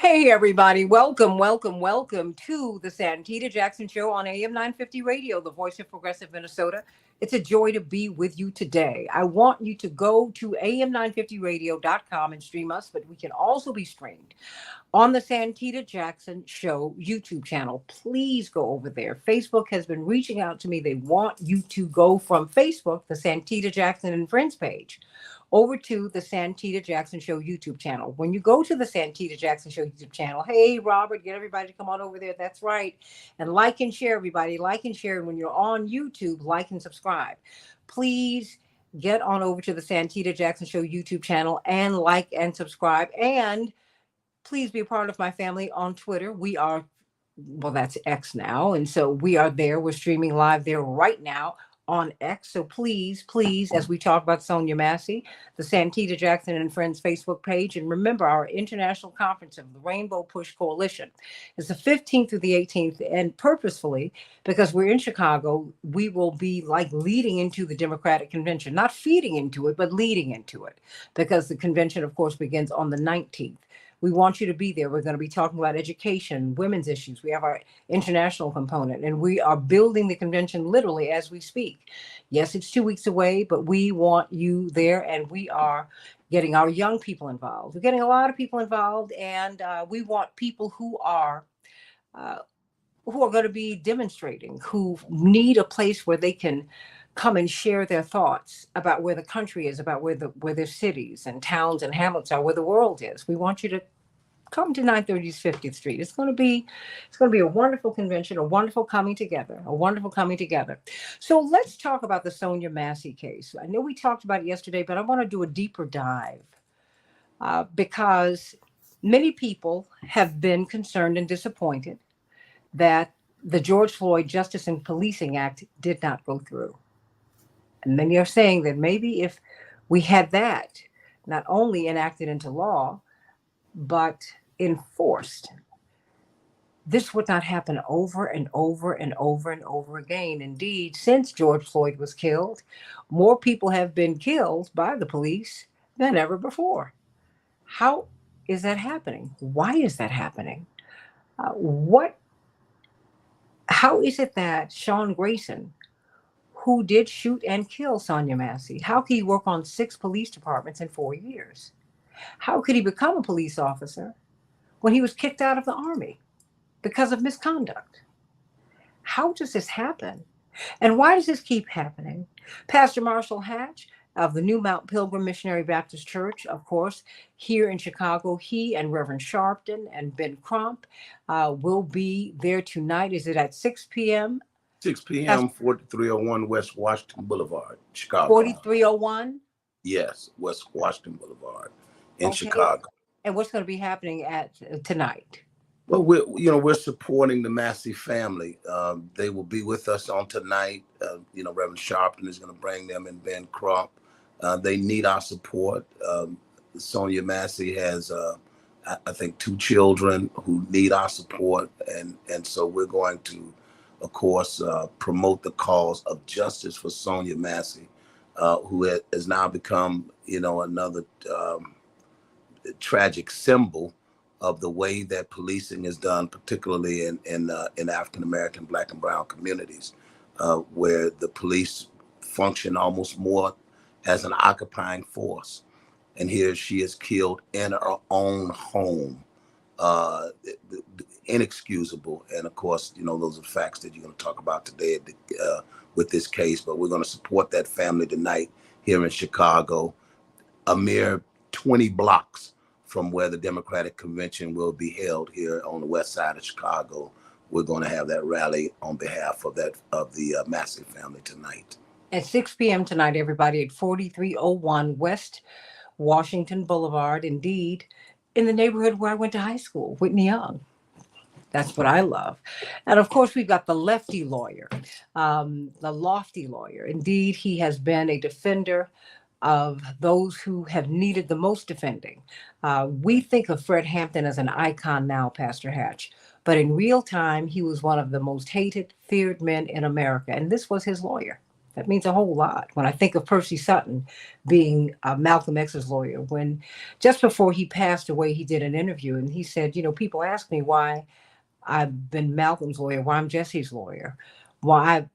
Hey, everybody. Welcome to the Santita Jackson Show on AM 950 Radio, the voice of progressive Minnesota. It's a joy to be with you today. I want you to go to am950radio.com and stream us, but we can also be streamed on the Santita Jackson Show YouTube channel. Please go over there. Facebook has been reaching out to me. They want you to go from Facebook, the Santita Jackson and Friends page, over to the Santita Jackson Show YouTube channel. When you go to the Santita Jackson Show YouTube channel, hey, Robert, get everybody to come on over there. That's right. And like and share, everybody. Like and share. And when you're on YouTube, like and subscribe. Please get on over to the Santita Jackson Show YouTube channel and like and subscribe. And please be a part of my family on Twitter. We are, well, that's X now. And so we are there. We're streaming live there right now on X. So please, as we talk about Sonia Massey, the Santita Jackson and Friends Facebook page, and remember our international conference of the Rainbow Push Coalition is the 15th through the 18th, and purposefully, because we're in Chicago, we will be like leading into the Democratic Convention, not feeding into it, but leading into it, because the convention, of course, begins on the 19th. We want you to be there. We're going to be talking about education, women's issues. We have our international component, and we are building the convention literally as we speak. Yes, it's 2 weeks away, but we want you there, and we are getting our young people involved. We're getting a lot of people involved, and we want people uh, who are going to be demonstrating, who need a place where they can come and share their thoughts about where the country is, about where their cities and towns and hamlets are, where the world is. We want you to come to 930 50th Street. It's going to be a wonderful convention, a wonderful coming together, a wonderful coming together. So let's talk about the Sonia Massey case. I know we talked about it yesterday, but I want to do a deeper dive because many people have been concerned and disappointed that the George Floyd Justice and Policing Act did not go through. And many are saying that maybe if we had that not only enacted into law, but enforced, this would not happen over and over and over and over again. Indeed, since George Floyd was killed, more people have been killed by the police than ever before. How is that happening? Why is that happening? What? How is it that Sean Grayson, who did shoot and kill Sonia Massey, how could he work on 6 police departments in 4 years? How could he become a police officer when he was kicked out of the Army because of misconduct? How does this happen? And why does this keep happening? Pastor Marshall Hatch of the New Mount Pilgrim Missionary Baptist Church, of course, here in Chicago, he and Reverend Sharpton and Ben Crump will be there tonight. Is it at 6 p.m.? 6 p.m., 4301 West Washington Boulevard, Chicago. 4301? Yes, West Washington Boulevard in Okay. Chicago. And what's going to be happening at tonight? Well, we're supporting the Massey family. They will be with us on tonight. Reverend Sharpton is going to bring them, and Ben Crump. They need our support. Sonia Massey has, I think, 2 children who need our support, and so we're going to, of course, promote the cause of justice for Sonia Massey, who has now become, another tragic symbol of the way that policing is done, particularly in African American, Black and Brown communities, where the police function almost more as an occupying force. And here she is killed in her own home. Inexcusable. And of course, those are facts that you're going to talk about today with this case. But we're going to support that family tonight here in Chicago, a mere 20 blocks from where the Democratic Convention will be held here on the west side of Chicago. We're going to have that rally on behalf of the Massey family tonight. At 6 p.m. tonight, everybody, at 4301 West Washington Boulevard, indeed, in the neighborhood where I went to high school, Whitney Young. That's what I love. And of course, we've got the lefty lawyer, the lofty lawyer. Indeed, he has been a defender of those who have needed the most defending. We think of Fred Hampton as an icon now, Pastor Hatch, but in real time, he was one of the most hated, feared men in America. And this was his lawyer. That means a whole lot. When I think of Percy Sutton being Malcolm X's lawyer, when just before he passed away, he did an interview and he said, people ask me why I've been Malcolm's lawyer, why I'm Jesse's lawyer, why I,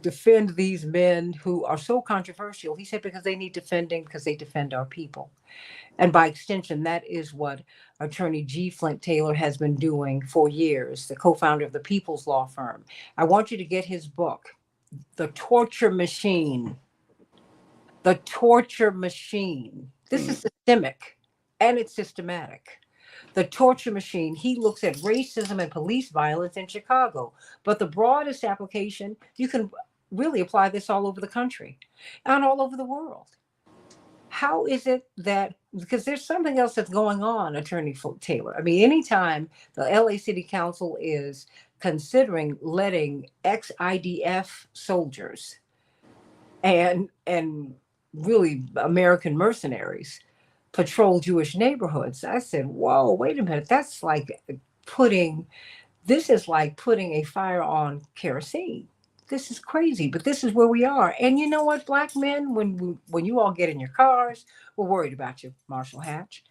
defend these men who are so controversial. He said, because they need defending, because they defend our people. And by extension, that is what attorney G. Flint Taylor has been doing for years, the co founder of the People's Law Firm. I want you to get his book, The Torture Machine. The Torture Machine. This is systemic and it's systematic. The Torture Machine. He looks at racism and police violence in Chicago. But the broadest application, you can really apply this all over the country and all over the world. How is it that, because there's something else that's going on, Attorney Taylor? I mean, anytime the LA City Council is considering letting ex-IDF soldiers and really American mercenaries patrol Jewish neighborhoods, I said, whoa, wait a minute. Putting, this is like putting a fire on kerosene. This is crazy, but this is where we are. And you know what, black men, when you all get in your cars, we're worried about you, Marshall Hatch.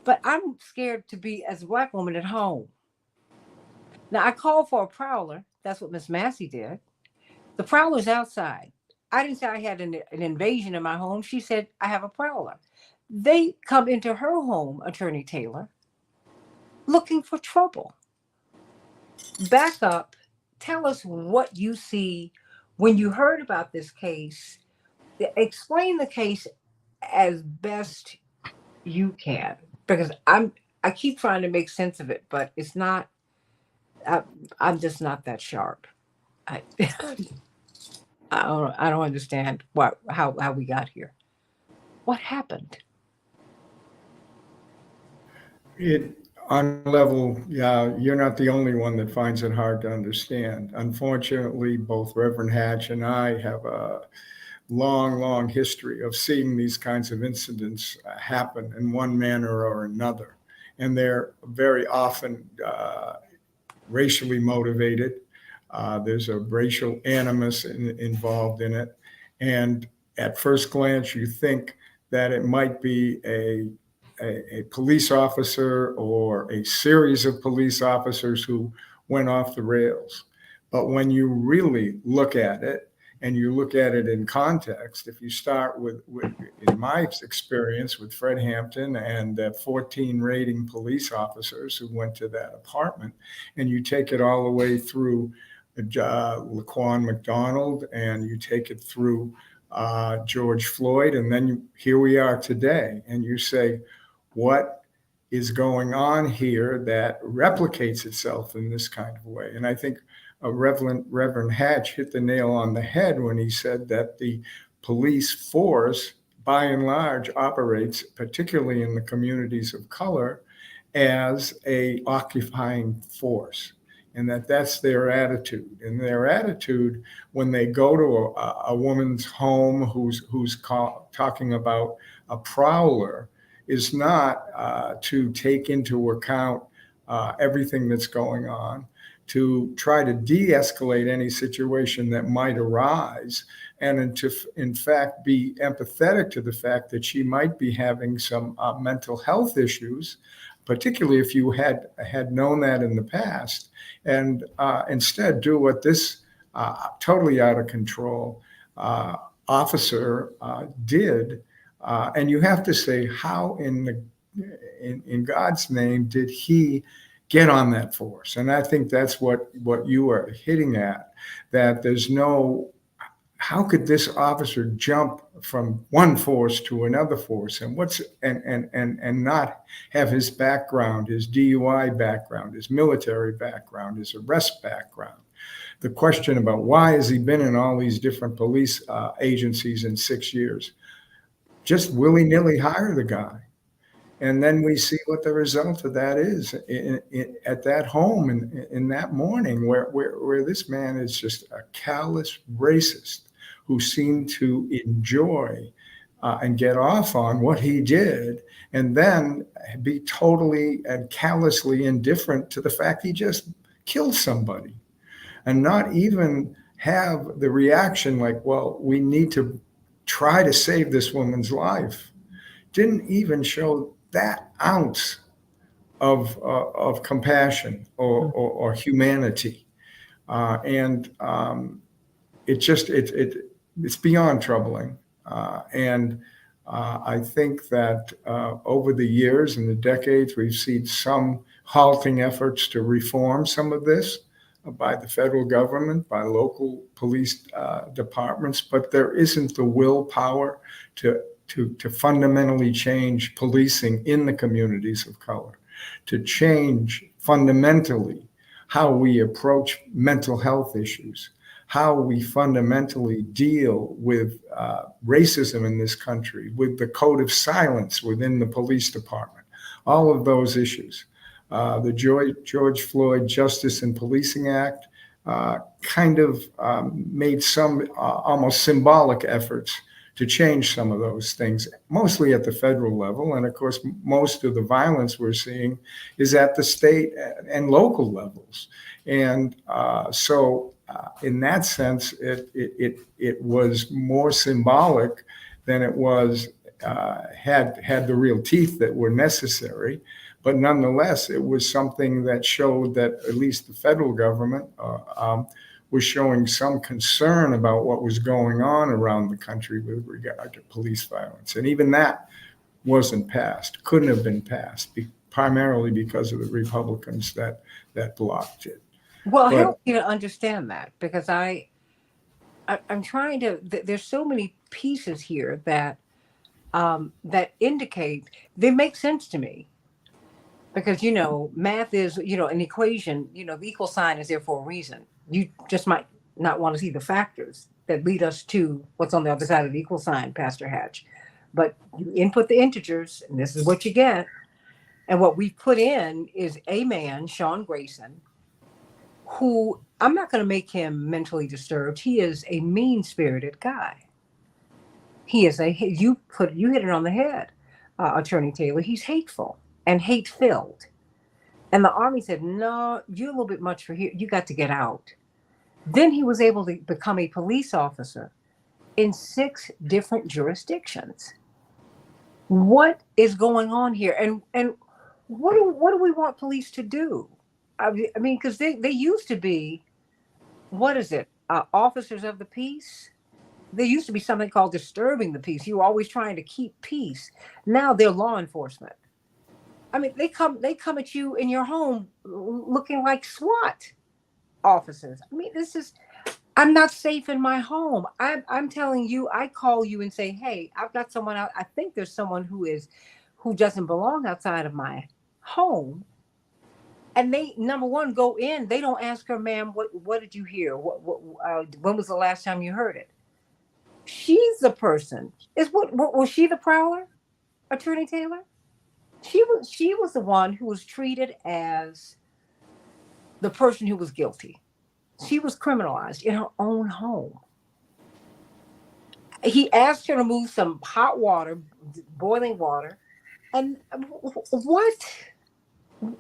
But I'm scared to be, as a black woman, at home. Now, I called for a prowler. That's what Miss Massey did. The prowler's outside. I didn't say I had an invasion in my home. She said, I have a prowler. They come into her home, Attorney Taylor, looking for trouble. Back up. Tell us what you see when you heard about this case. Explain the case as best you can, because I keep trying to make sense of it, but it's not. I'm just not that sharp. I I don't understand how we got here. What happened? It on a level, yeah, you're not the only one that finds it hard to understand. Unfortunately, both Reverend Hatch and I have a long history of seeing these kinds of incidents happen in one manner or another. And they're very often racially motivated. There's a racial animus involved in it. And at first glance, you think that it might be a police officer or a series of police officers who went off the rails. But when you really look at it, and you look at it in context, if you start with in my experience with Fred Hampton and the 14 raiding police officers who went to that apartment, and you take it all the way through Laquan McDonald, and you take it through George Floyd, and then here we are today, and you say, what is going on here that replicates itself in this kind of way? And I think Reverend Hatch hit the nail on the head when he said that the police force, by and large, operates, particularly in the communities of color, as a occupying force, and that's their attitude. And their attitude when they go to a woman's home who's talking about a prowler is not to take into account everything that's going on, to try to de-escalate any situation that might arise, and to, in fact, be empathetic to the fact that she might be having some mental health issues, particularly if you had known that in the past, and instead do what this totally out of control officer did. And you have to say, how in God's name did he get on that force? And I think that's what you are hitting at, that there's no, how could this officer jump from one force to another force, and and not have his background, his DUI background, his military background, his arrest background? The question about why has he been in all these different police agencies in 6 years? Just willy-nilly hire the guy. And then we see what the result of that is at that home in that morning, where this man is just a callous racist who seemed to enjoy and get off on what he did, and then be totally and callously indifferent to the fact he just killed somebody, and not even have the reaction like, well, we need to try to save this woman's life, didn't even show that ounce of compassion or humanity. And it's beyond troubling. And I think that over the years and the decades, we've seen some halting efforts to reform some of this by the federal government, by local police departments, but there isn't the willpower to fundamentally change policing in the communities of color, to change fundamentally how we approach mental health issues, how we fundamentally deal with racism in this country, with the code of silence within the police department, all of those issues. The George Floyd Justice and Policing Act kind of made some almost symbolic efforts to change some of those things, mostly at the federal level. And of course, most of the violence we're seeing is at the state and local levels. And so in that sense, it was more symbolic than it was had the real teeth that were necessary. But nonetheless, it was something that showed that at least the federal government was showing some concern about what was going on around the country with regard to police violence. And even that wasn't passed, couldn't have been passed, primarily because of the Republicans that blocked it. Well, help me to understand that, because I'm trying to. There's so many pieces here that that indicate they make sense to me, because math is an equation. The equal sign is there for a reason. You just might not want to see the factors that lead us to what's on the other side of the equal sign, Pastor Hatch. But you input the integers, and this is what you get. And what we put in is a man, Sean Grayson, who, I'm not going to make him mentally disturbed. He is a mean-spirited guy. He is you hit it on the head, Attorney Taylor. He's hateful and hate-filled. And the Army said, no, you're a little bit much for here. You got to get out. Then he was able to become a police officer in 6 different jurisdictions. What is going on here? And what do we want police to do? I mean, because they used to be, what is it? Officers of the peace. There used to be something called disturbing the peace. You were always trying to keep peace. Now they're law enforcement. I mean, they come at you in your home looking like SWAT officers. I mean, I'm not safe in my home. I'm telling you, I call you and say, hey, I've got someone out. I think there's someone who doesn't belong outside of my home. And they, number one, go in. They don't ask her, ma'am, what did you hear? When was the last time you heard it? She's the person. Was she the prowler, Attorney Taylor? She was the one who was treated as the person who was guilty. She was criminalized in her own home. He asked her to move some hot water, boiling water. And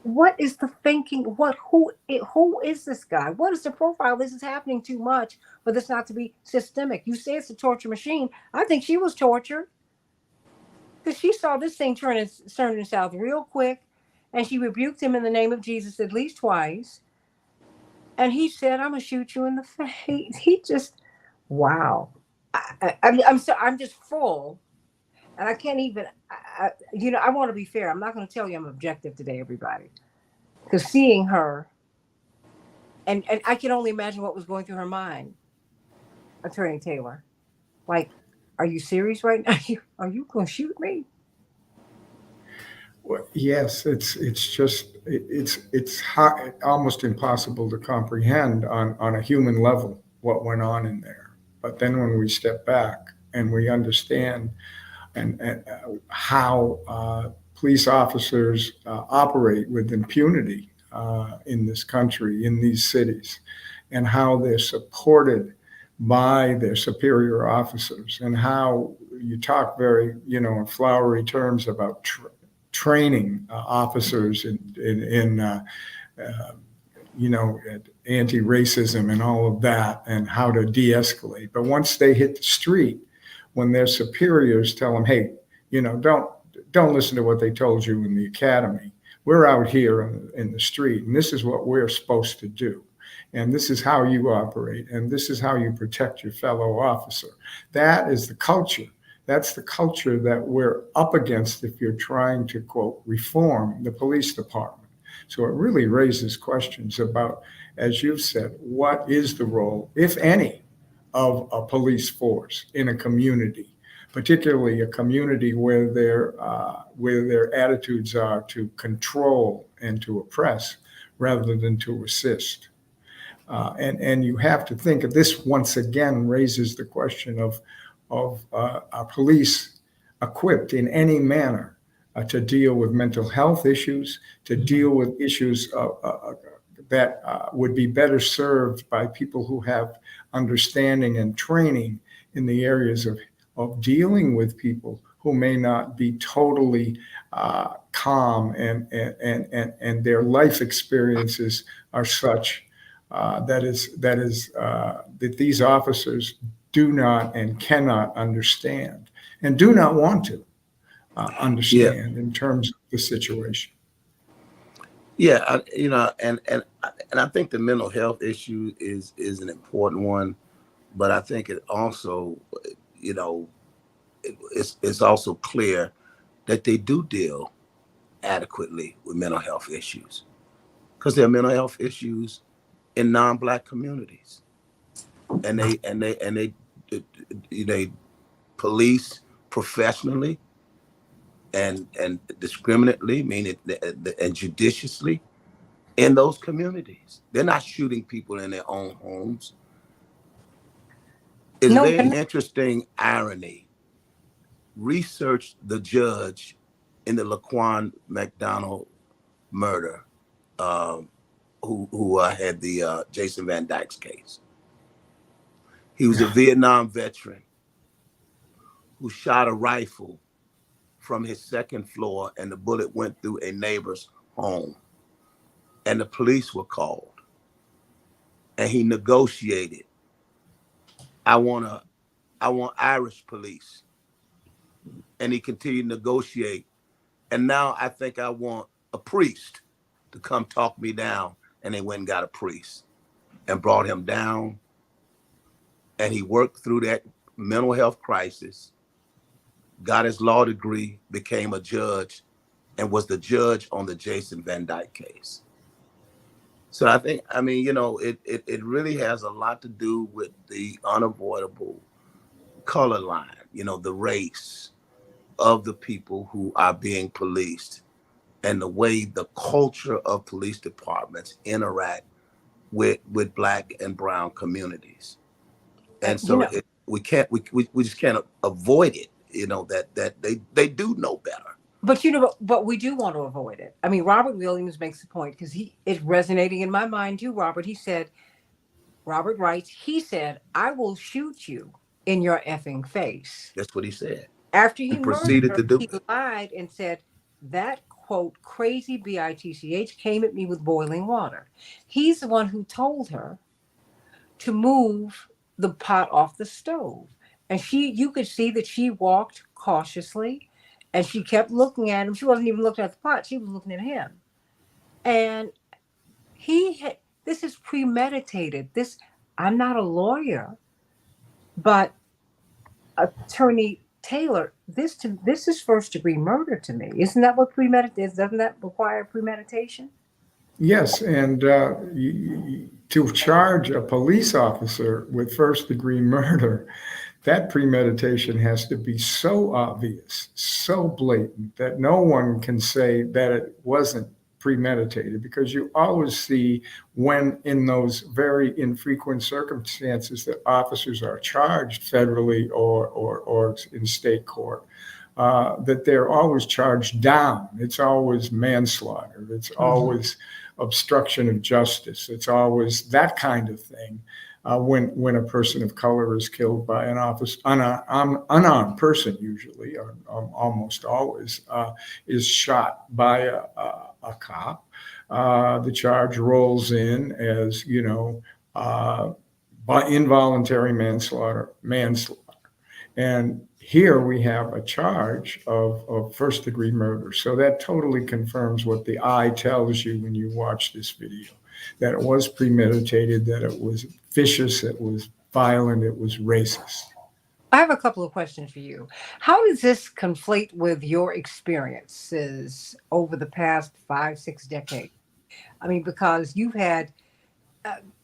what is the thinking? Who is this guy? What is the profile? This is happening too much for this not to be systemic. You say it's a torture machine. I think she was tortured, because she saw this thing turning south real quick, and she rebuked him in the name of Jesus at least twice. And he said, "I'm gonna shoot you in the face." He just, wow. I'm just full, and I can't even. I want to be fair. I'm not going to tell you I'm objective today, everybody, because seeing her, and I can only imagine what was going through her mind, Attorney Taylor. Like, are you serious right now? Are you going to shoot me? Well, yes, it's hard, almost impossible to comprehend on a human level what went on in there. But then when we step back and we understand and how police officers operate with impunity in this country, in these cities, and how they're supported by their superior officers, and how you talk very, in flowery terms about training officers in anti-racism and all of that, and how to de-escalate. But once they hit the street, when their superiors tell them, hey, don't listen to what they told you in the academy. We're out here in the street, and this is what we're supposed to do. And this is how you operate, and this is how you protect your fellow officer. That is the culture. That's the culture that we're up against if you're trying to, quote, reform the police department. So it really raises questions about, as you've said, what is the role, if any, of a police force in a community, particularly a community where their attitudes are to control and to oppress rather than to assist. And you have to think of this once again raises the question of are police equipped in any manner to deal with mental health issues, to deal with issues that would be better served by people who have understanding and training in the areas of dealing with people who may not be totally calm and their life experiences are such that these officers do not and cannot understand and do not want to understand in terms of the situation. Yeah, and I think the mental health issue is an important one, but I think it also, it's also clear that they do deal adequately with mental health issues, because there are mental health issues in non-Black communities, and they police professionally and discriminately, meaning and judiciously in those communities. They're not shooting people in their own homes. It's No, very interesting irony. Research the judge in the Laquan McDonald murder, who had the Jason Van Dyke's case. He was a Vietnam veteran who shot a rifle from his second floor, and the bullet went through a neighbor's home. And the police were called. And he negotiated. I want Irish police. And he continued to negotiate. And now I think I want a priest to come talk me down. And they went and got a priest and brought him down. And he worked through that mental health crisis, got his law degree, became a judge, and was the judge on the Jason Van Dyke case. So it really has a lot to do with the unavoidable color line, the race of the people who are being policed, and the way the culture of police departments interact with Black and brown communities. And so we just can't avoid it, that they do know better. But we do want to avoid it. I mean, Robert Williams makes a point, because it's resonating in my mind too, Robert. Robert writes, he said, I will shoot you in your effing face. That's what he said. After he proceeded to murdered do her, he it. lied and said, that, quote, crazy bitch came at me with boiling water. He's the one who told her to move the pot off the stove. And you could see that she walked cautiously, and she kept looking at him. She wasn't even looking at the pot. She was looking at him. And this is premeditated. I'm not a lawyer, but Attorney Taylor, this is first degree murder to me. Isn't that what premeditated is? Doesn't that require premeditation? Yes, and to charge a police officer with first degree murder, that premeditation has to be so obvious, so blatant, that no one can say that it wasn't premeditated, because you always see, when in those very infrequent circumstances that officers are charged federally or in state court, that they're always charged down. It's always manslaughter. It's always obstruction of justice. It's always that kind of thing. When a person of color is killed by an unarmed person, usually, or almost always, is shot by a cop, the charge rolls in as, by involuntary manslaughter. And here we have a charge of first-degree murder. So that totally confirms what the eye tells you when you watch this video, that it was premeditated, that it was vicious, it was violent, it was racist. I have a couple of questions for you. How does this conflate with your experiences over the past 5, 6 decades? I mean, because you've had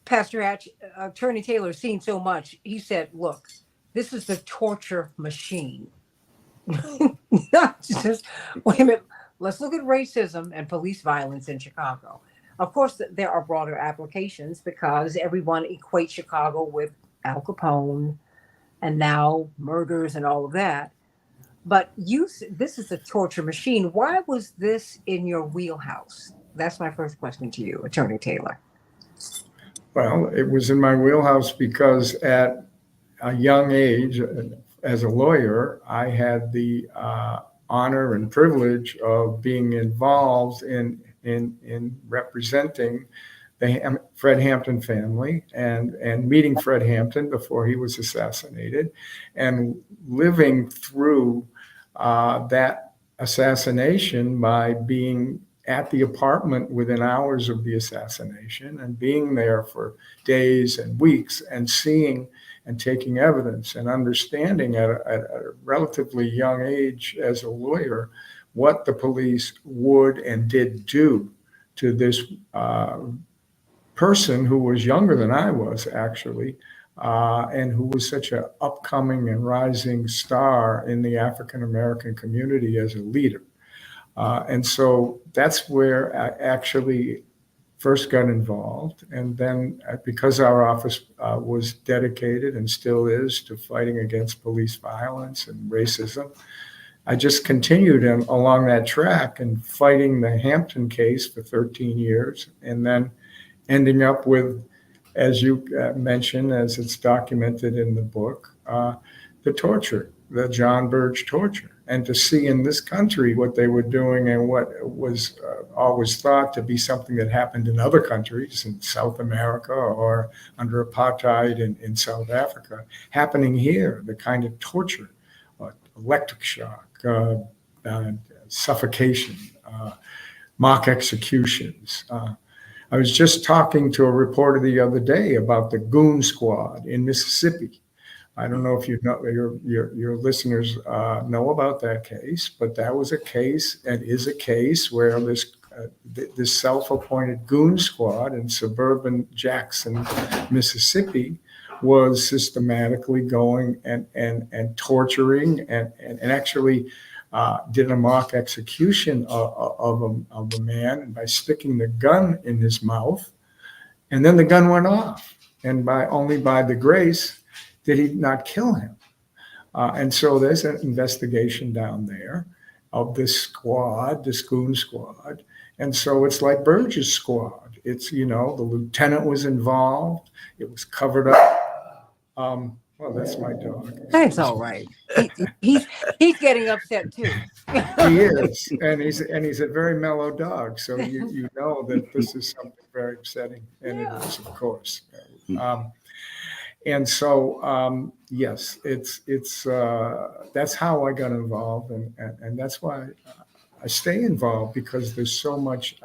Pastor Hatch, Attorney Taylor, seen so much. He said, look, this is the torture machine. Not just, wait a minute, let's look at racism and police violence in Chicago. Of course, there are broader applications because everyone equates Chicago with Al Capone and now murders and all of that. But this is a torture machine. Why was this in your wheelhouse? That's my first question to you, Attorney Taylor. Well, it was in my wheelhouse because at a young age, as a lawyer, I had the honor and privilege of being involved in representing the Fred Hampton family and meeting Fred Hampton before he was assassinated, and living through that assassination by being at the apartment within hours of the assassination and being there for days and weeks and seeing and taking evidence and understanding at a relatively young age as a lawyer what the police would and did do to this person who was younger than I was, actually, and who was such an upcoming and rising star in the African American community as a leader. And so that's where I actually first got involved. And then because our office was dedicated and still is to fighting against police violence and racism, I just continued along that track and fighting the Hampton case for 13 years, and then ending up with, as you mentioned, as it's documented in the book, the torture, the John Birch torture. And to see in this country what they were doing and what was always thought to be something that happened in other countries in South America or under apartheid in South Africa, happening here, the kind of torture, electric shock, suffocation, mock executions. I was just talking to a reporter the other day about the Goon Squad in Mississippi. I don't know if you know, your listeners know about that case, but that was a case and is a case where this self-appointed Goon Squad in suburban Jackson, Mississippi, was systematically going and torturing and actually did a mock execution of a man by sticking the gun in his mouth, and then the gun went off, and only by the grace did he not kill him. And so there's an investigation down there of this squad, this Goon Squad. And so it's like Burge's squad. It's, the lieutenant was involved. It was covered up. Well, that's my dog. That's all right. He's getting upset too. He is, and he's a very mellow dog. So you know that this is something very upsetting, and it is, of course. And so, yes, it's that's how I got involved, and that's why I stay involved, because there's so much.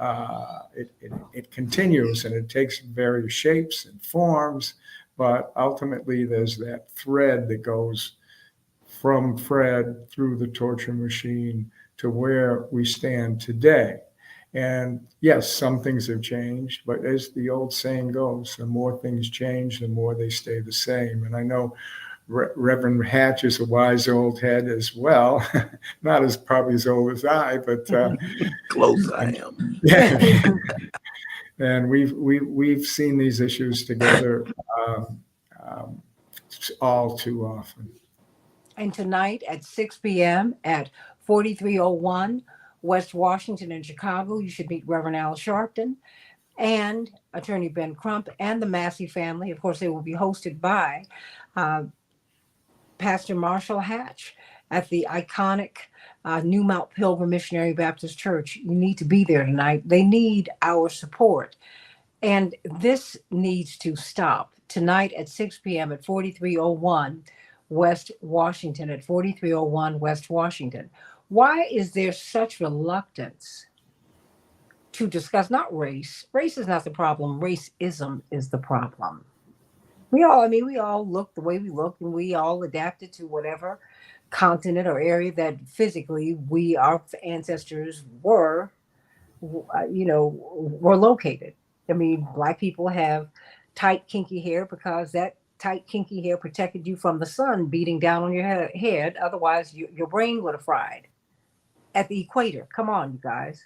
It continues, and it takes various shapes and forms, but ultimately there's that thread that goes from Fred through the torture machine to where we stand today. And yes, some things have changed, but as the old saying goes, the more things change, the more they stay the same. And I know Reverend Hatch is a wise old head as well, not as probably as old as I, but close I am. Yeah. And we've seen these issues together all too often. And tonight at 6 p.m. at 4301 West Washington in Chicago, you should meet Reverend Al Sharpton and Attorney Ben Crump and the Massey family. Of course, they will be hosted by Pastor Marshall Hatch at the iconic New Mount Pilgrim Missionary Baptist Church. You need to be there tonight. They need our support. And this needs to stop tonight at 6 p.m. at 4301 West Washington, at 4301 West Washington. Why is there such reluctance to discuss not race? Race is not the problem. Racism is the problem. We all look the way we look, and we all adapted to whatever continent or area that physically our ancestors were located. I mean, Black people have tight, kinky hair because that tight, kinky hair protected you from the sun beating down on your head. Otherwise, your brain would have fried at the equator. Come on, you guys.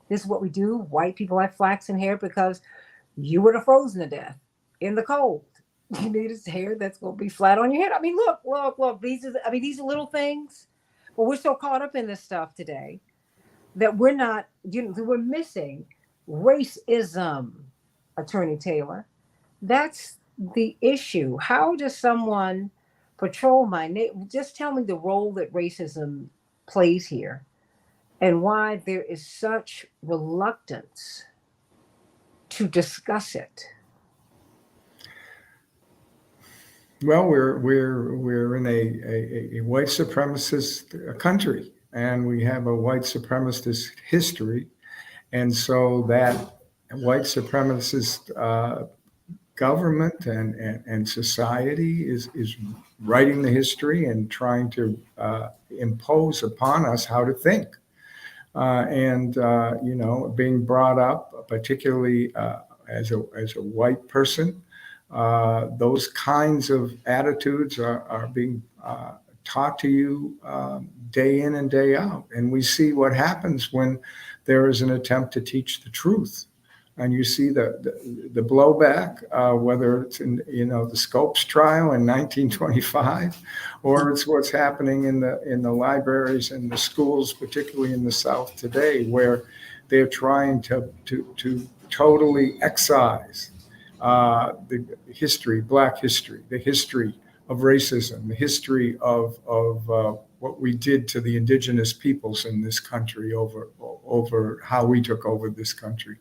This is what we do. White people have flaxen hair because you would have frozen to death in the cold. You need a hair that's going to be flat on your head. I mean, look. These are little things, but we're so caught up in this stuff today that we're not, we're missing racism, Attorney Taylor. That's the issue. How does someone patrol my name? Just tell me the role that racism plays here and why there is such reluctance to discuss it. Well, we're in a white supremacist country, and we have a white supremacist history, and so that white supremacist government and society is writing the history and trying to impose upon us how to think, being brought up, particularly as a white person. Those kinds of attitudes are being taught to you day in and day out. And we see what happens when there is an attempt to teach the truth. And you see the blowback, whether it's in the Scopes trial in 1925, or it's what's happening in the libraries and the schools, particularly in the South today, where they're trying to totally excise the history, Black history, the history of racism, the history of what we did to the indigenous peoples in this country over how we took over this country.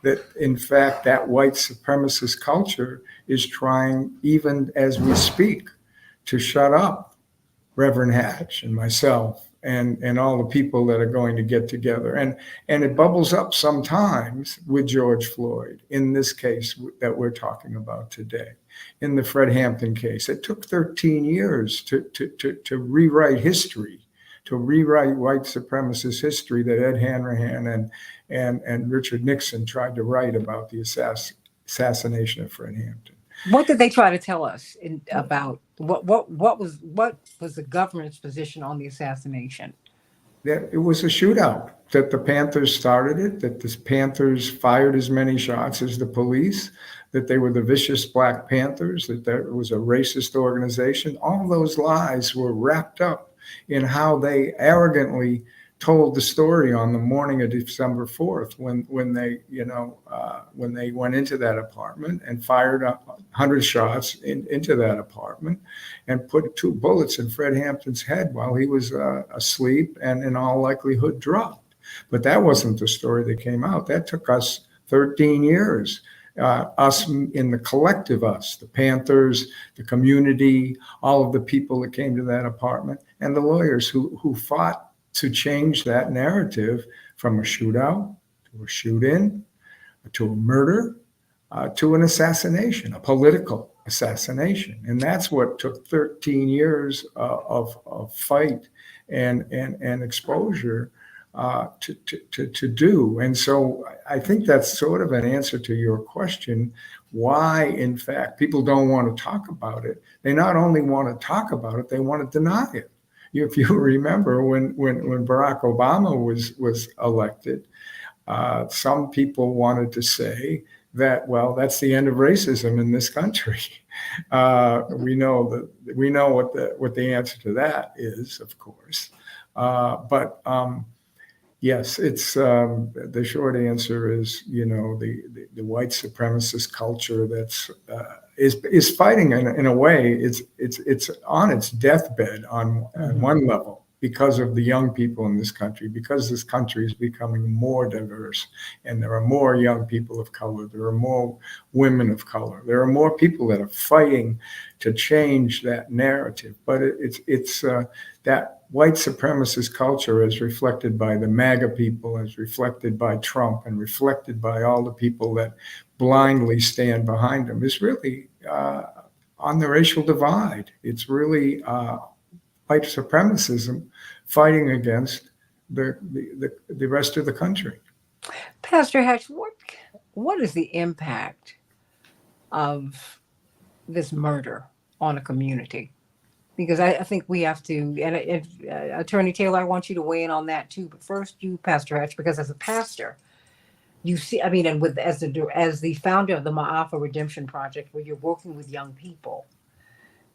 That in fact, that white supremacist culture is trying, even as we speak, to shut up Reverend Hatch and myself and all the people that are going to get together. And it bubbles up sometimes with George Floyd, in this case that we're talking about today. In the Fred Hampton case, it took 13 years to rewrite history, to rewrite white supremacist history that Ed Hanrahan and Richard Nixon tried to write about the assassination of Fred Hampton. What did they try to tell us about what was the government's position on the assassination? That it was a shootout, that the Panthers started it, that the Panthers fired as many shots as the police, that they were the vicious Black Panthers, that there was a racist organization. All those lies were wrapped up in how they arrogantly told the story on the morning of December 4th when they went into that apartment and fired 100 shots into that apartment and put 2 bullets in Fred Hampton's head while he was asleep and in all likelihood dropped. But that wasn't the story that came out. That took us 13 years. Us in the collective, us, the Panthers, the community, all of the people that came to that apartment, and the lawyers who fought to change that narrative from a shootout to a shoot-in to a murder to an assassination, a political assassination. And that's what took 13 years of fight and exposure to do. And so I think that's sort of an answer to your question, why, in fact, people don't want to talk about it. They not only want to talk about it, they want to deny it. If you remember when Barack Obama was elected, some people wanted to say that, well, that's the end of racism in this country. We know what the answer to that is, of course. Yes, it's the short answer is, the white supremacist culture that's is fighting in a way. It's on its deathbed on one level, because of the young people in this country, because this country is becoming more diverse, and there are more young people of color, there are more women of color, there are more people that are fighting to change that narrative. But it's that white supremacist culture, as reflected by the MAGA people, as reflected by Trump, and reflected by all the people that blindly stand behind him, is really on the racial divide. It's really white supremacism fighting against the rest of the country. Pastor Hatch, what is the impact of this murder on a community? Because I think we have to, and Attorney Taylor, I want you to weigh in on that too. But first, you, Pastor Hatch, because as a pastor, you see, I mean, and with as the founder of the Ma'afa Redemption Project, where you're working with young people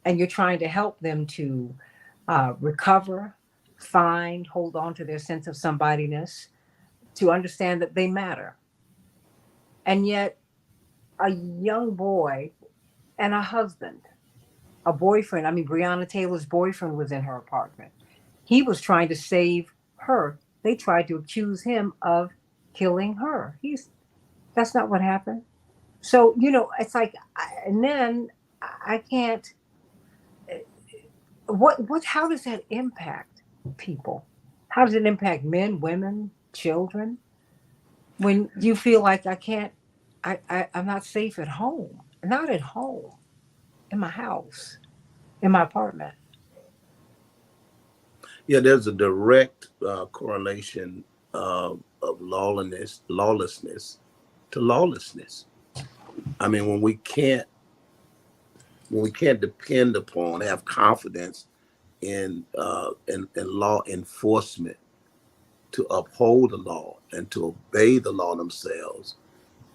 and you're trying to help them to recover, find, hold on to their sense of somebodyness, to understand that they matter. And yet, a young boy and a husband, a boyfriend, I mean, Breonna Taylor's boyfriend was in her apartment. He was trying to save her. They tried to accuse him of killing her. That's not what happened. So, it's like, and then I can't, how does that impact people? How does it impact men, women, children? When you feel like I can't, I'm not safe at home, not at home, in my house, in my apartment. Yeah, there's a direct correlation of lawlessness to lawlessness. I mean, when we can't depend upon, have confidence in law enforcement to uphold the law and to obey the law themselves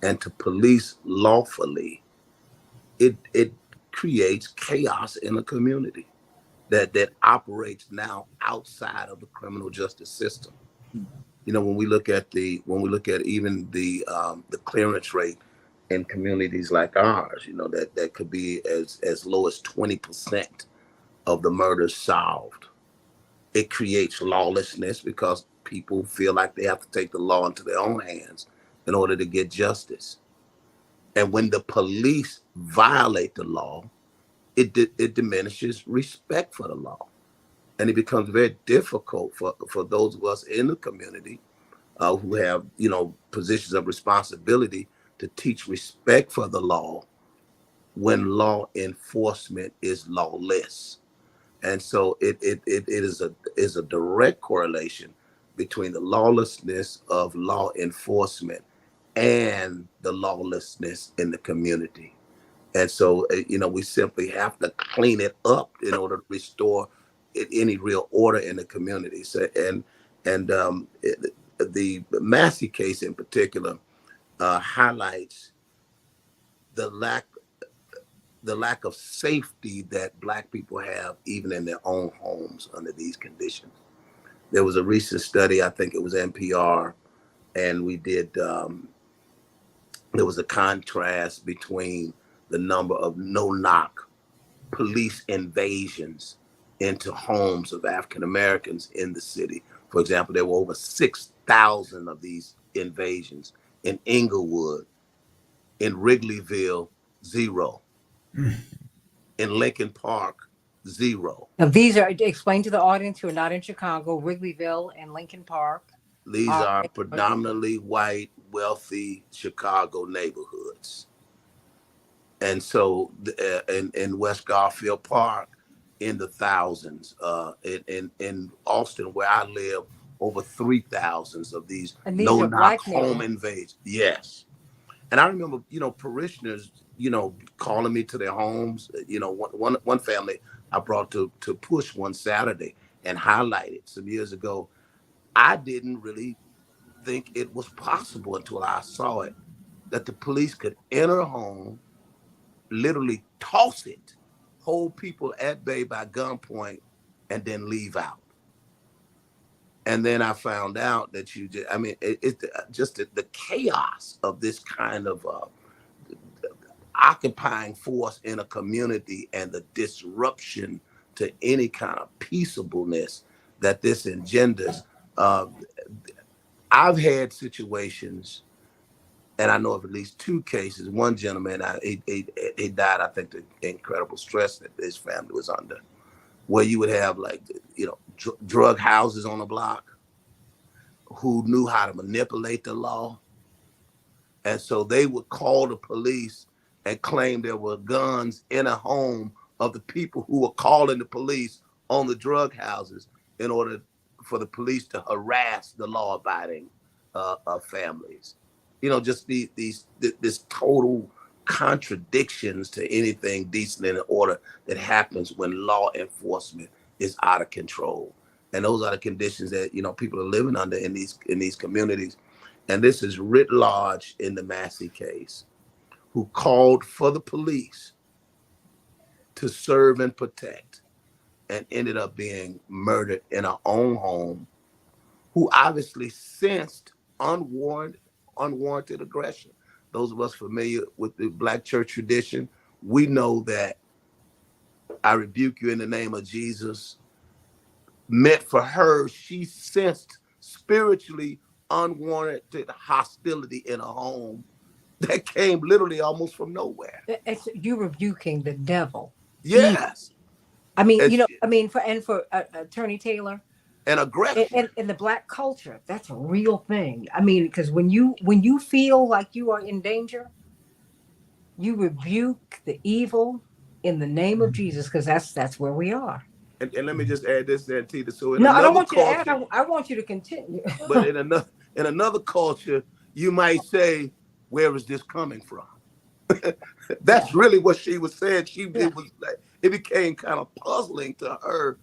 and to police lawfully, it creates chaos in a community that operates now outside of the criminal justice system. When we look at even the clearance rate in communities like ours, that could be as low as 20% of the murders solved. It creates lawlessness because people feel like they have to take the law into their own hands in order to get justice. And when the police violate the law, it diminishes respect for the law. And it becomes very difficult for those of us in the community who have, positions of responsibility to teach respect for the law when law enforcement is lawless. And so it is a direct correlation between the lawlessness of law enforcement and the lawlessness in the community. And so, we simply have to clean it up in order to restore any real order in the community. So, the Massey case in particular highlights the lack of safety that Black people have even in their own homes under these conditions. There was a recent study, I think it was NPR, and we did. There was a contrast between the number of no-knock police invasions into homes of African Americans in the city. For example, there were over 6,000 of these invasions in Inglewood, in Wrigleyville, 0. In Lincoln Park, 0. Now, these are explained to the audience who are not in Chicago, Wrigleyville and Lincoln Park. These are predominantly white, wealthy Chicago neighborhoods. And so in West Garfield Park, in the thousands, in Austin, where I live, over 3,000 of these no-knock home invasions. Yes. And I remember, parishioners, calling me to their homes. One family I brought to push one Saturday and highlighted some years ago. I didn't really think it was possible until I saw it, that the police could enter a home, literally toss it, hold people at bay by gunpoint, and then leave out. And then I found out that it's just the chaos of this kind of occupying force in a community and the disruption to any kind of peaceableness that this engenders. Uh, I've had situations, and I know of at least two cases. One gentleman, he died, I think, the incredible stress that his family was under, where you would have like, drug houses on the block who knew how to manipulate the law. And so they would call the police and claim there were guns in a home of the people who were calling the police on the drug houses in order for the police to harass the law-abiding families. Just this total contradictions to anything decent and in order that happens when law enforcement is out of control. And those are the conditions that people are living under in these communities. And this is writ large in the Massey case, who called for the police to serve and protect and ended up being murdered in her own home, who obviously sensed unwarranted aggression. Those of us familiar with the Black church tradition, we know that I rebuke you in the name of Jesus meant for her, she sensed spiritually unwarranted hostility in a home that came literally almost from nowhere. It's you rebuking the devil. Yes. I mean, And for Attorney Taylor, and aggression. in the Black culture, that's a real thing. I mean, because when you feel like you are in danger, you rebuke the evil in the name of Jesus, because that's where we are. And let me just add this, Santita. So No, I don't want you to add. I want you to continue. But in another culture, you might say, "Where is this coming from?" That's really what she was saying. It was like it became kind of puzzling to her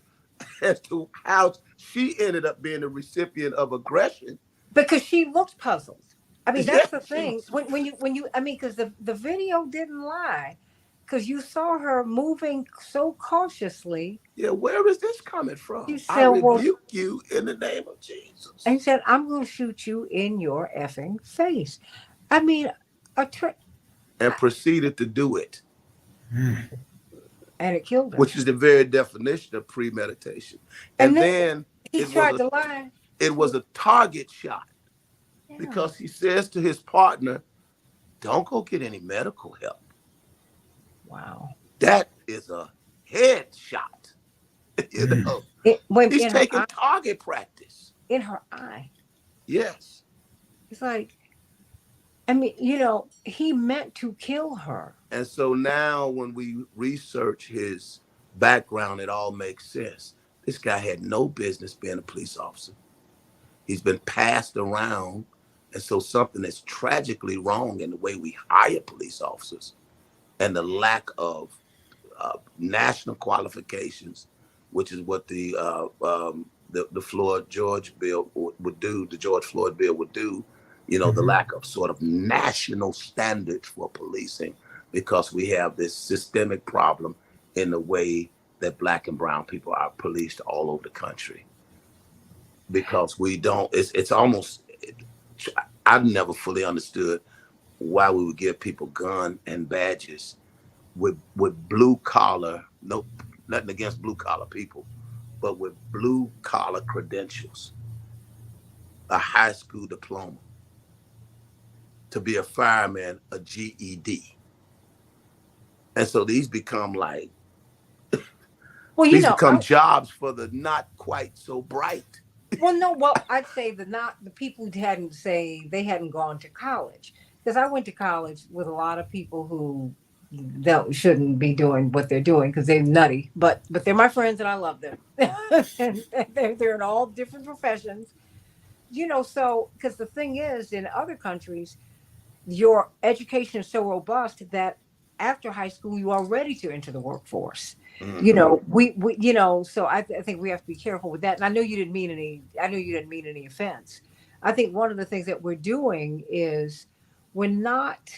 as to how she ended up being the recipient of aggression. Because she looked puzzled. I mean, that's the Yeah, thing. When you I mean, because the video didn't lie, because you saw her moving so cautiously. Yeah, where is this coming from? You I said, "Well," rebuke you in the name of Jesus. and said, "I'm going to shoot you in your effing face." I mean, And proceeded to do it. and it killed her. Which is the very definition of premeditation. And then he tried to lie. It was a target shot because he says to his partner, "Don't go get any medical help." Wow. That is a headshot. He's taking target practice. In her eye. Yes. It's like, I mean, he meant to kill her. And so now when we research his background, it all makes sense. This guy had no business being a police officer. He's been passed around. And so something is tragically wrong in the way we hire police officers and the lack of national qualifications, which is what the Floyd George bill would do. The George Floyd bill would do. The lack of sort of national standards for policing, because we have this systemic problem in the way that Black and brown people are policed all over the country. Because we don't, it's almost, I've never fully understood why we would give people gun and badges with blue collar, nothing against blue collar people, but with blue collar credentials, a high school diploma, to be a fireman, a GED. And so these become like, become jobs for the not quite so bright. I'd say the people who hadn't gone to college, because I went to college with a lot of people who shouldn't be doing what they're doing because they're nutty, but they're my friends and I love them. And they're in all different professions, so because the thing is, in other countries, your education is so robust that after high school you are ready to enter the workforce. Mm-hmm. So I think we have to be careful with that. And I know you didn't mean any offense. I think one of the things that we're doing is we're not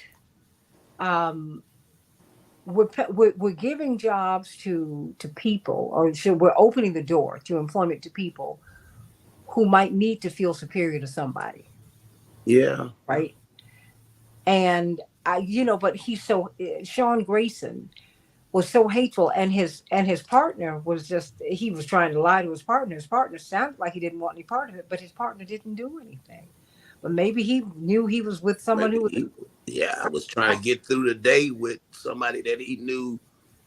we're giving jobs to people, or we're opening the door to employment to people who might need to feel superior to somebody. Yeah. Right. And but Sean Grayson was so hateful, and his partner was just, he was trying to lie to his partner. His partner sounded like he didn't want any part of it, but his partner didn't do anything. But maybe he knew he was with someone Maybe who was he, yeah, I was trying to get through the day with somebody that he knew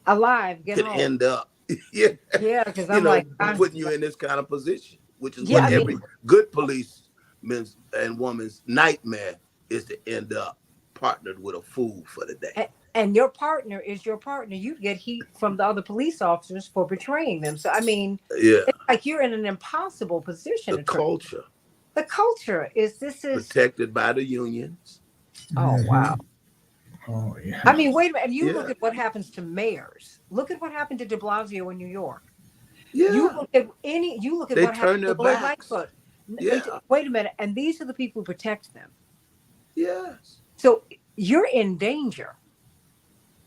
alive. Get could home. end up, yeah, Yeah, because I'm like, putting you in this kind of position, which is yeah, what I every mean, good policeman's and woman's nightmare is, to end up partnered with a fool for the day. and your partner is your partner. You get heat from the other police officers for betraying them. So I mean, Yeah, it's like you're in an impossible the position. culture The culture is protected by the unions. oh wow. Oh, yeah. I mean, wait a minute. You look Yeah, at what happens to mayors. Look at what happened to De Blasio in New York. You yeah, look at any. You look at they what happened turn their to Lloyd backs. Lightfoot. Yeah, Wait a minute. And these are the people who protect them. yes. So you're in danger.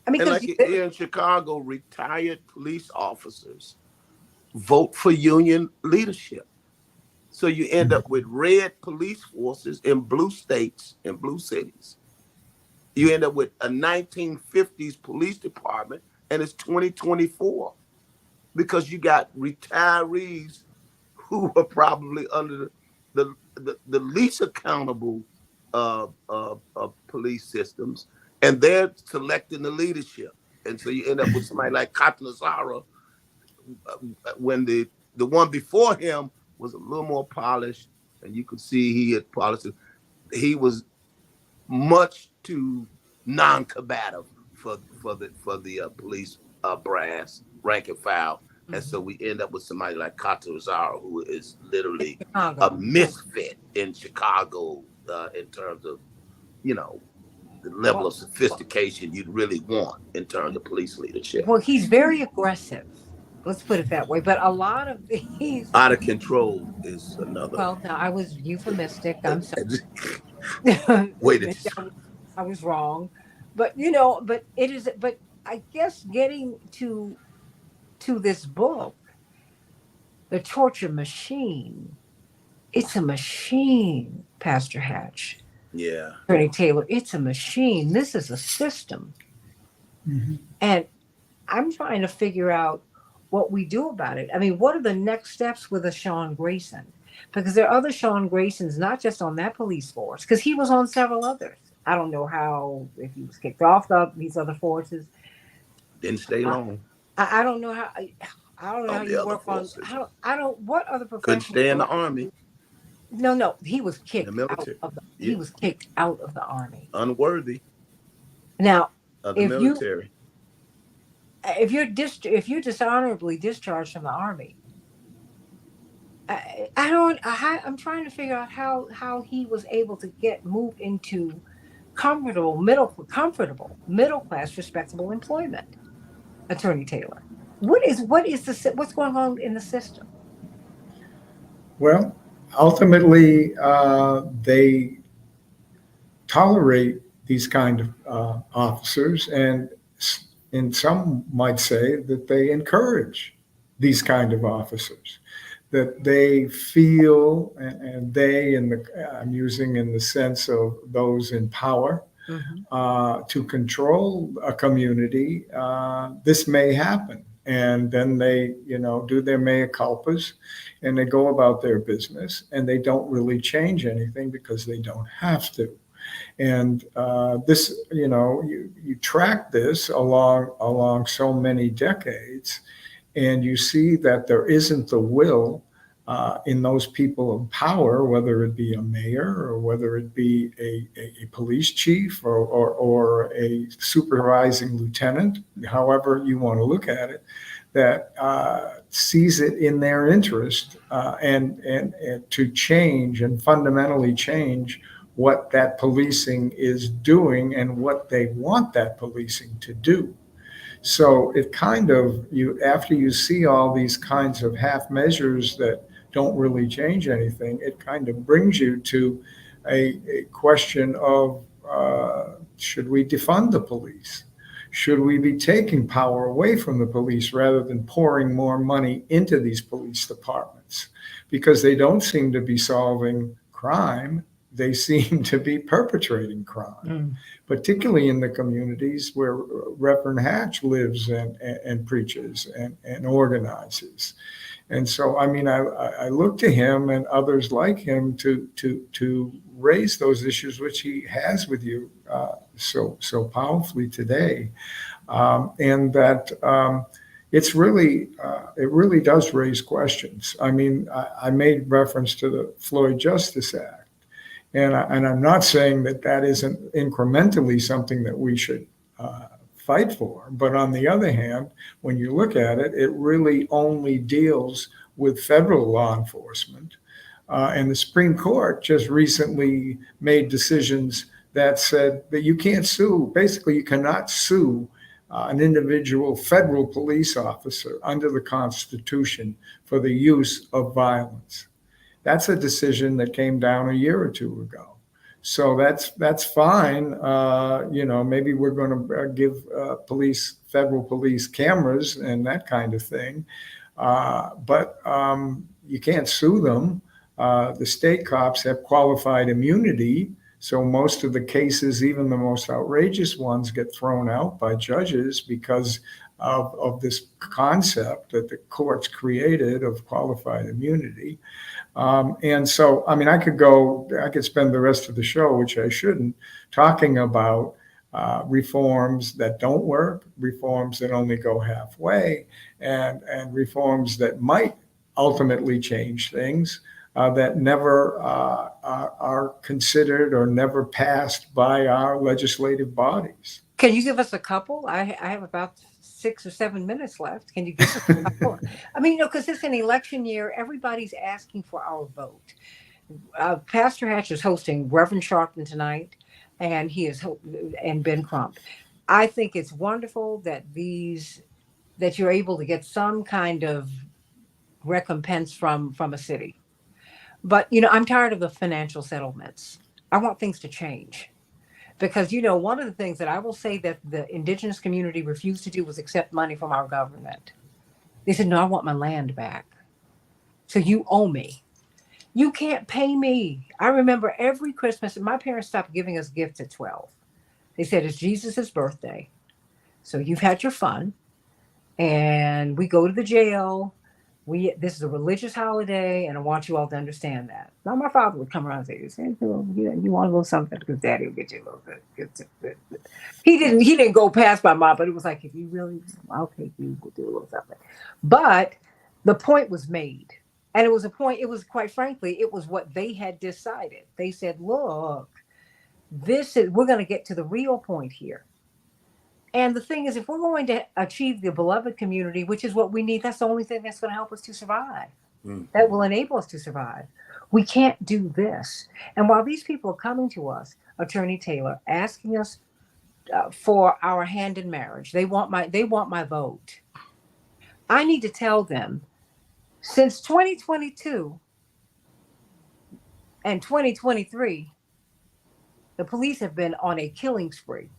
I mean, And because like here in Chicago, retired police officers vote for union leadership. So you end up with red police forces in blue states, in blue cities. You end up with a 1950s police department, and it's 2024 because you got retirees who are probably under the least accountable police systems, and they're selecting the leadership. And so you end up with somebody like Catanzaro, when the one before him was a little more polished, and you could see he had polished it. He was much too non-combative for the police brass, rank and file, and so we end up with somebody like Catanzaro, who is literally a Chicago. misfit in Chicago in terms of, the level Well, of sophistication you'd really want in terms of police leadership. well, he's very aggressive. Let's put it that way. But a lot of these. Out of control is another Well, no, I was euphemistic. I'm sorry. way to Maybe describe. I was wrong, but but it is. But I guess getting to this book, The Torture Machine. It's a machine, Pastor Hatch. Yeah. Attorney Taylor, it's a machine. This is a system. Mhm. And I'm trying to figure out what we do about it. I mean, what are the next steps with a Sean Grayson? Because there are other Sean Graysons, not just on that police force, because he was on several others. I don't know how, if he was kicked off these other forces. Didn't stay I, long I don't know how. I don't know how on the you other work on. forces. I don't. What other Couldn't professions? stay in the army, No. He was in the kicked out military. of the. He Yeah. was kicked out of the army. Unworthy Now, of the if military. if you're dishonorably discharged from the army, I don't. I'm trying to figure out how he was able to get moved into comfortable middle class respectable employment. Attorney Taylor, what's going on in the system? Well, ultimately, they tolerate these kind of officers, and some might say that they encourage these kind of officers. That they feel, and they, I'm using in the sense of those in power, to control a community, this may happen. And then they, do their mea culpas, and they go about their business, and they don't really change anything because they don't have to. And this, you track this along so many decades, and you see that there isn't the will in those people of power, whether it be a mayor or whether it be a police chief or a supervising lieutenant, however you want to look at it, that sees it in their interest and to change and fundamentally change what that policing is doing and what they want that policing to do. So it kind of, after you see all these kinds of half measures that don't really change anything, it kind of brings you to a question of should we defund the police? Should we be taking power away from the police rather than pouring more money into these police departments? Because they don't seem to be solving crime. they seem to be perpetrating crime, particularly in the communities where Reverend Hatch lives and preaches and organizes. And so, I mean, I look to him and others like him to raise those issues which he has with you so powerfully today, and that it's really it really does raise questions. I mean, I made reference to the Floyd Justice Act, and I'm not saying that isn't incrementally something that we should fight for. But on the other hand, when you look at it, it really only deals with federal law enforcement. And the Supreme Court just recently made decisions that said that you can't sue. Basically, you cannot sue an individual federal police officer under the Constitution for the use of violence. That's a decision that came down a year or two ago. So that's fine. Maybe we're going to give federal police cameras and that kind of thing. But you can't sue them. The state cops have qualified immunity. So most of the cases, even the most outrageous ones, get thrown out by judges because of this concept that the courts created of qualified immunity. And so, I mean, I could spend the rest of the show, which I shouldn't, talking about reforms that don't work, reforms that only go halfway, and reforms that might ultimately change things that never are considered or never passed by our legislative bodies. Can you give us a couple? I have about 6 or 7 minutes left. Can you give us a couple? I mean, because it's an election year. Everybody's asking for our vote. Pastor Hatch is hosting Reverend Sharpton tonight, and and Ben Crump. I think it's wonderful that you're able to get some kind of recompense from a city. But I'm tired of the financial settlements. I want things to change. Because, one of the things that I will say that the indigenous community refused to do was accept money from our government. They said, no, I want my land back. So you owe me. You can't pay me. I remember every Christmas, my parents stopped giving us gifts at 12. They said, it's Jesus' birthday. So you've had your fun. And we go to the jail. This is a religious holiday, and I want you all to understand that. Now, my father would come around and say, you want a little something? Because Daddy will get you a little bit. He didn't go past my mom, but it was like, if you really, I'll take you, we'll do a little something. But the point was made. And it was quite frankly, it was what they had decided. They said, look, we're going to get to the real point here. And the thing is, if we're going to achieve the beloved community, which is what we need, that's the only thing that's going to help us to survive. That will enable us to survive. We can't do this. And while these people are coming to us, Attorney Taylor, asking us for our hand in marriage, they want my vote. I need to tell them, since 2022 and 2023, the police have been on a killing spree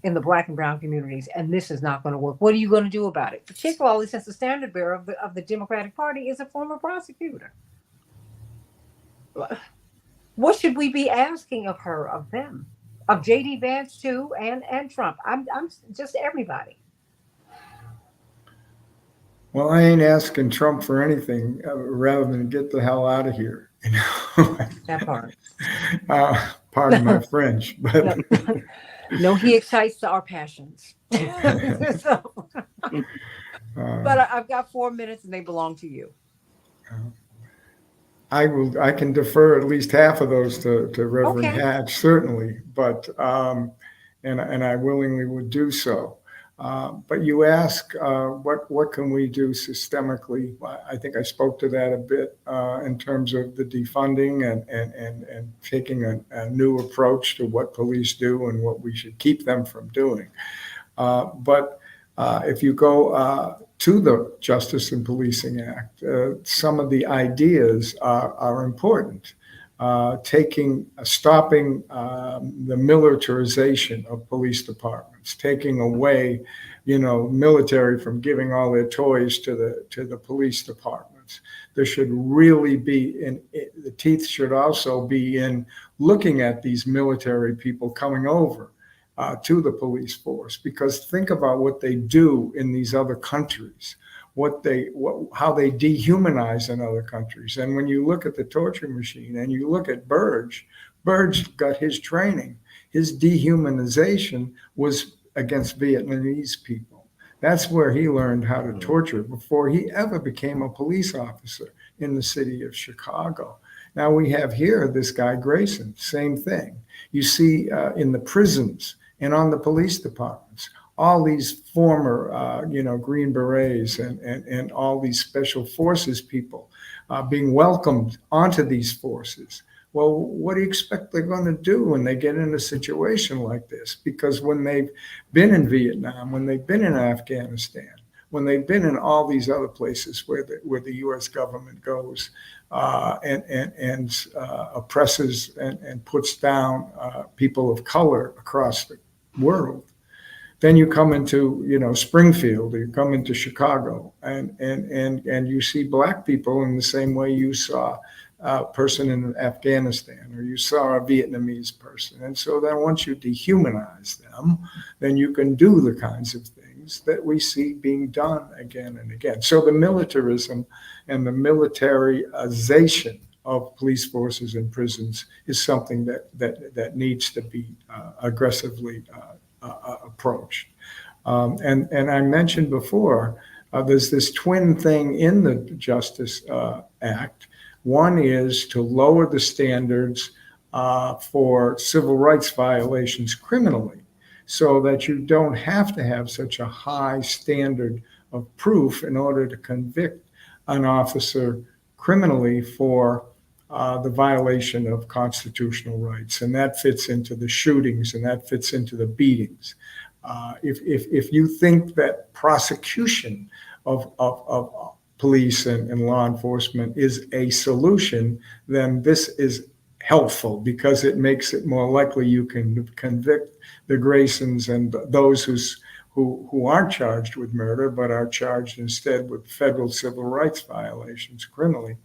in the Black and brown communities, and this is not going to work. What are you going to do about it? Particularly since the standard bearer of the Democratic Party is a former prosecutor. What should we be asking of her, of them, of J.D. Vance too, and Trump? I'm just everybody. Well, I ain't asking Trump for anything rather than get the hell out of here. That part. Pardon my French, but. No, he excites our passions. But I've got 4 minutes and they belong to you. I can defer at least half of those to Reverend Hatch, certainly, but and I willingly would do so. But you ask, what can we do systemically? I think I spoke to that a bit in terms of the defunding and taking a new approach to what police do and what we should keep them from doing. But if you go to the Justice and Policing Act, some of the ideas are important. Stopping the militarization of police departments, taking away, military from giving all their toys to the police departments. there should really be, and the teeth should also be in looking at these military people coming over to the police force, because think about what they do in these other countries, how they dehumanize in other countries. And when you look at the torture machine and you look at Burge got his training. His dehumanization was against Vietnamese people. That's where he learned how to torture before he ever became a police officer in the city of Chicago. Now we have here this guy Grayson, same thing. You see in the prisons and on the police departments, all these former, Green Berets and all these special forces people being welcomed onto these forces. Well, what do you expect they're going to do when they get in a situation like this? Because when they've been in Vietnam, when they've been in Afghanistan, when they've been in all these other places where the U.S. government goes and oppresses and puts down people of color across the world, then you come into Springfield, or you come into Chicago, and you see black people in the same way you saw a person in Afghanistan, or you saw a Vietnamese person. And so then once you dehumanize them, then you can do the kinds of things that we see being done again and again. So the militarism and the militarization of police forces and prisons is something that needs to be aggressively approached. And I mentioned before, there's this twin thing in the Justice Act. One is to lower the standards for civil rights violations criminally, so that you don't have to have such a high standard of proof in order to convict an officer criminally for the violation of constitutional rights. And that fits into the shootings, and that fits into the beatings. If you think that prosecution of police and law enforcement is a solution, then this is helpful, because it makes it more likely you can convict the Graysons and those who aren't charged with murder but are charged instead with federal civil rights violations criminally,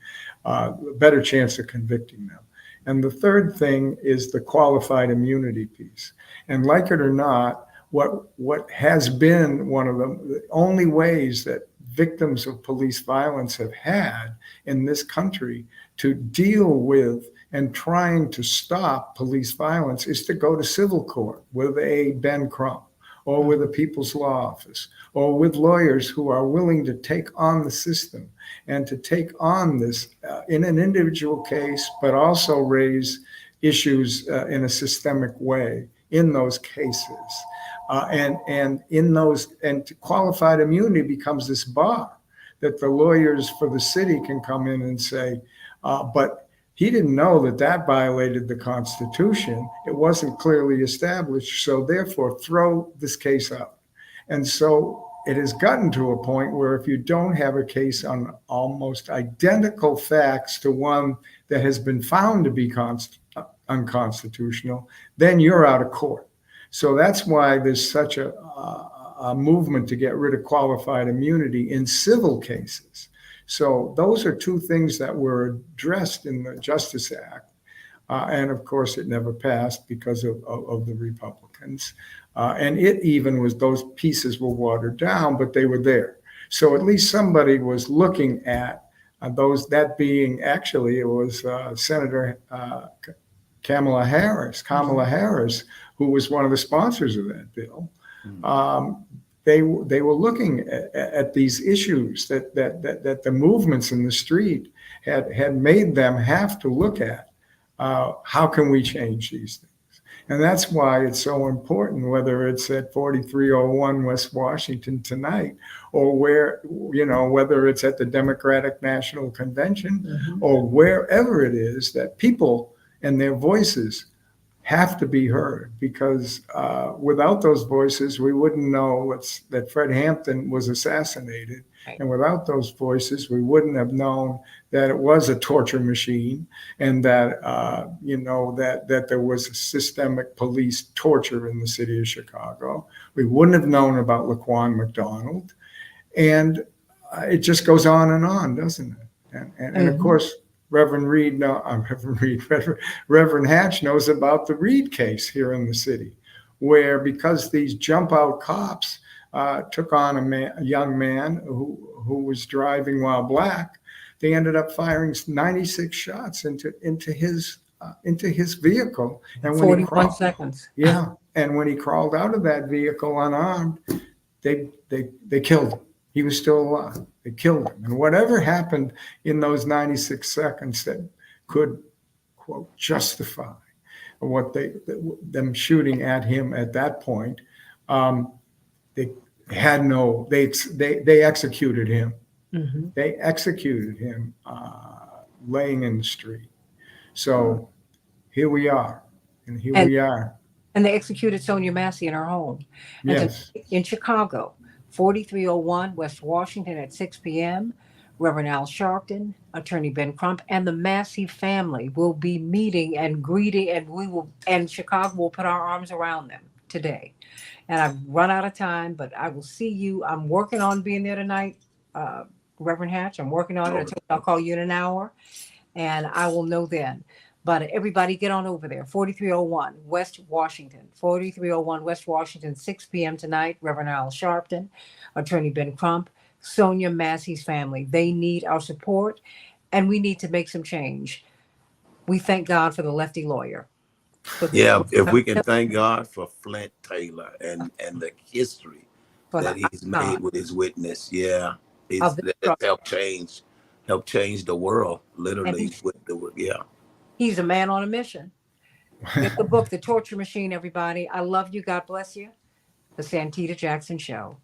a better chance of convicting them. And the third thing is the qualified immunity piece. And like it or not, what has been one of the only ways that victims of police violence have had in this country to deal with and trying to stop police violence is to go to civil court with a Ben Crump, or with a People's Law Office, or with lawyers who are willing to take on the system and to take on this in an individual case, but also raise issues in a systemic way in those cases. And qualified immunity becomes this bar that the lawyers for the city can come in and say, but he didn't know that violated the Constitution. It wasn't clearly established, so therefore throw this case out. And so it has gotten to a point where if you don't have a case on almost identical facts to one that has been found to be unconstitutional, then you're out of court. So that's why there's such a movement to get rid of qualified immunity in civil cases. So those are two things that were addressed in the Justice Act. And of course, it never passed because of the Republicans. And it even was, those pieces were watered down, but they were there. So at least somebody was looking at those, that being, actually, it was Senator Kamala Harris, who was one of the sponsors of that bill. They were looking at these issues that the movements in the street had made them have to look at. How can we change these things? And that's why it's so important, whether it's at 4301 West Washington tonight, or whether it's at the Democratic National Convention, or wherever it is, that people and their voices have to be heard, because without those voices, we wouldn't know that Fred Hampton was assassinated. Right. And without those voices, we wouldn't have known that it was a torture machine, and that, that there was a systemic police torture in the city of Chicago. We wouldn't have known about Laquan McDonald. And it just goes on and on, doesn't it? And of course, Reverend Reed, no, Reverend Reed, Reverend Hatch knows about the Reed case here in the city, where because these jump out cops took on a young man who was driving while black, they ended up firing 96 shots into his vehicle. And when 41 seconds. yeah, and when he crawled out of that vehicle unarmed, they killed him. He was still alive. They killed him. And whatever happened in those 96 seconds that could, quote, justify what them shooting at him at that point, they had no, they executed him. Mm-hmm. They executed him laying in the street. So here we are. And here we are. And they executed Sonia Massey in her home. And Yes. in Chicago, 4301 West Washington at 6 p.m., Reverend Al Sharpton, Attorney Ben Crump, and the Massey family will be meeting and greeting, and Chicago will put our arms around them today. And I've run out of time, but I will see you. I'm working on being there tonight, Reverend Hatch. I'm working on it. I'll call you in an hour, and I will know then. But everybody get on over there, 4301 West Washington, 4301 West Washington, 6 p.m. tonight. Reverend Al Sharpton, Attorney Ben Crump, Sonia Massey's family. They need our support, and we need to make some change. We thank God for the lefty lawyer. Yeah, if we can thank God for Flint Taylor and the history For that the he's made with his witness. Yeah, of it's the that helped change the world, literally. Yeah. He's a man on a mission. Get the book, The Torture Machine, everybody. I love you. God bless you. The Santita Jackson Show.